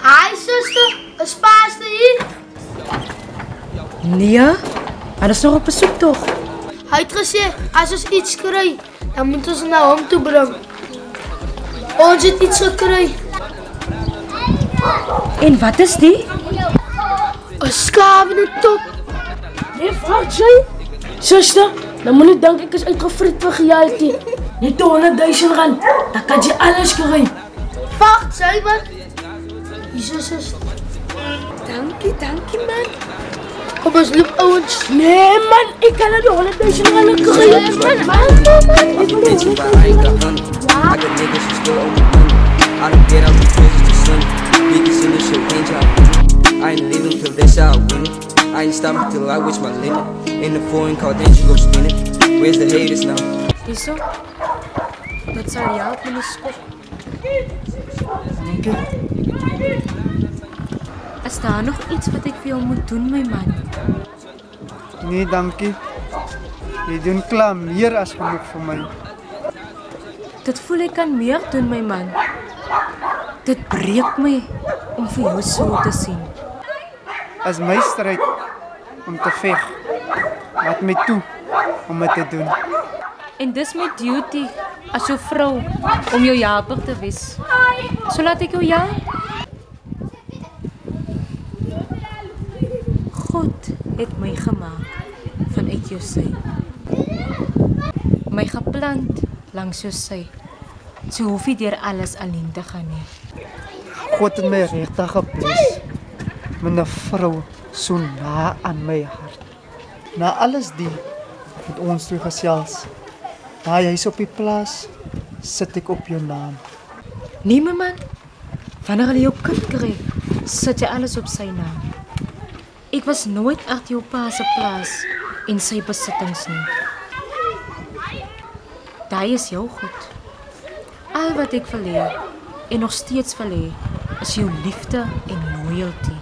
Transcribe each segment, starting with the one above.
Hi zuster, is pa's hier? Nee, hij is nog op bezoek toch? Hy het gesê, as ons iets kry, dan moet ons na hom toe bring. Ons het iets gekry. En wat is die? 'n skawende top. Nee, wacht jy? Zuster, dan moet nie dink ek is uitgevriet vir gejaartie. Net 100.000 rand, dan kan jy alles kry. Wacht, sy man. Hier is zuster. Dankie man. Kom ons loop ouens. Nee man, ek kan nou die 100.000 rand kry. Man. Ek wil die 100.000 rand. I got niggas who still owe me money. I don't get out these bitches to sun. Niggas in this shit ain't y'all winning. I ain't leaving till this out winning. I ain't stopping till I wish my limit. In the foreign car, then she go spin it. Where's the haters now? Hierso. Dat sal help met die skop. Dankie. Is daar nog iets wat ek vir jou moet doen, my man? Nee, dankie. Jy doen klaar meer as genoeg vir my. Dit voel ek kan meer doen, my man. Dit breek my om vir jou so te sien. As my stryd om te veg, laat my toe om dit te doen. En dis my duty as jou vrou om jou helper te wees. So laat ek jou help. God het my gemaak vanuit jou sy. My geplant langs jou sy. So hoef jy deur alles alleen te gaan nie. God het my regtig gebless met 'n vrou so na aan my hart. Na alles die met ons twee gesels. Daai huis op die plaas sit ek op jou naam. Nee my man, wanneer hulle jou kind kry, sit jy alles op sy naam. Ek was nooit agter jou pa se plaas en sy besittings nie. Daai is jou goed. Al wat ek wil hê en nog steeds wil hê, is jou liefde en loyalty.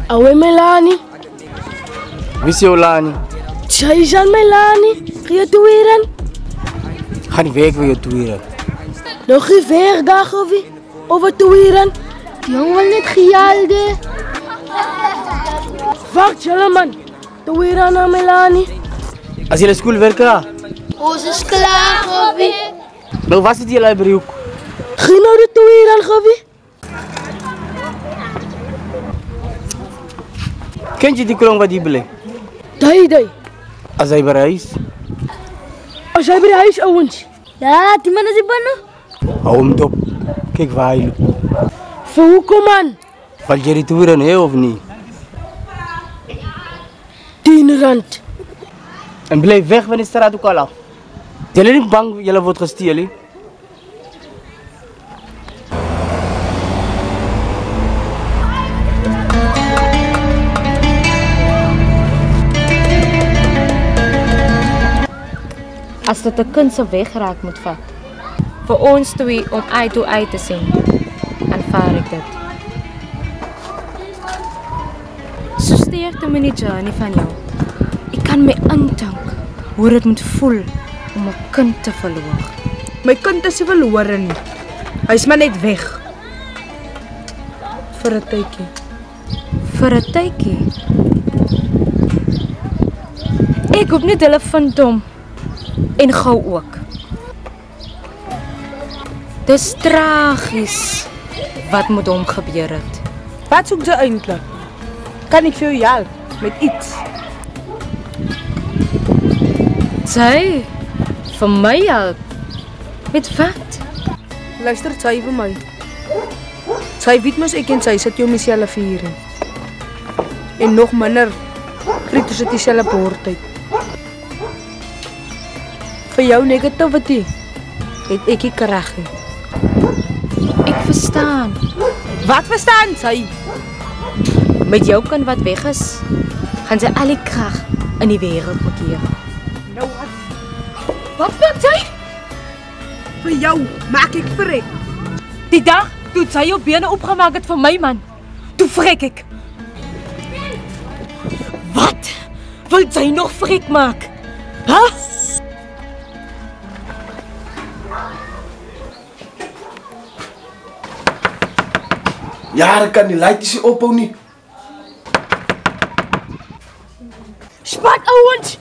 Awe Melanie. Wie is jou Lani? Jy is aan Melanie. Gee toe weer aan. Ga nie weg vir jou toeren. Nog nie weer dag of wie? Over toe weer aan. Jong wil net gejalde. Wacht julle man. Toe weer aan Melanie. As jy skoolwerk kry, Ons is klaar, Gobby. nou was dit jy by die hoek. Gee nou dit toe weer aan Gobby. Ken jy die klong wat hier bly? Dai. As hy by die huis, As jy by die huis ouens. Ja, die man is hier binne. hou hom dop. Kyk waar hy loop. Vir hoekom man? Val jy die toeren hê of nie? 10 rand. En bly weg van die straat ook al af. Julle nie bang julle word gesteel nie. As dit 'n kind se wegraak moet vat, vir ons twee om eye to eye te sien, aanvaar ek dit. So sterkte my die journey van jou. Ek kan my indink hoe dit moet voel om 'n kind te verloor. My kind is nie verlore nie. Hy's maar net weg. Vir 'n tydjie. Vir 'n tydjie. Ek hoop net hulle vind hom. En gou ook. Dis tragies wat met hom gebeur het. Wat soek jy eintlik? Kan ek vir jou help met iets? Sy, vir my help. Met wat? Luister sy vir my. Sy weet mos ek en sy sit jou dieselfde vuur in. En nog minder kry ons dit dieselfde behoortyd. Vir jou negativity het ek nie krag nie. Ek verstaan. Wat verstaan sy? Met jou kind wat weg is, gaan sy al die krag in die wêreld bekeer. Nou wat? Wat maak jy? Vir jou maak ek vrek. Die dag toe sy jou bene opgemaak het vir my man, toe vrek ek. Wat? Wil sy nog vrek maak? Hæ? Jare kan die lighties nie ophou nie. Spat ouens!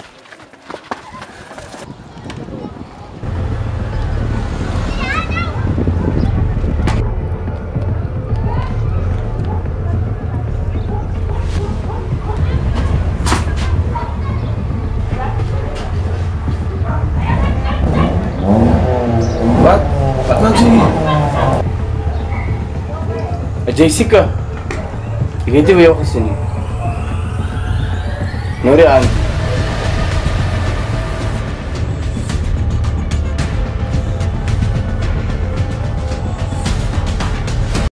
Wat maak sy? Jessica, ik weet niet hoe je gezien hebt. Nou,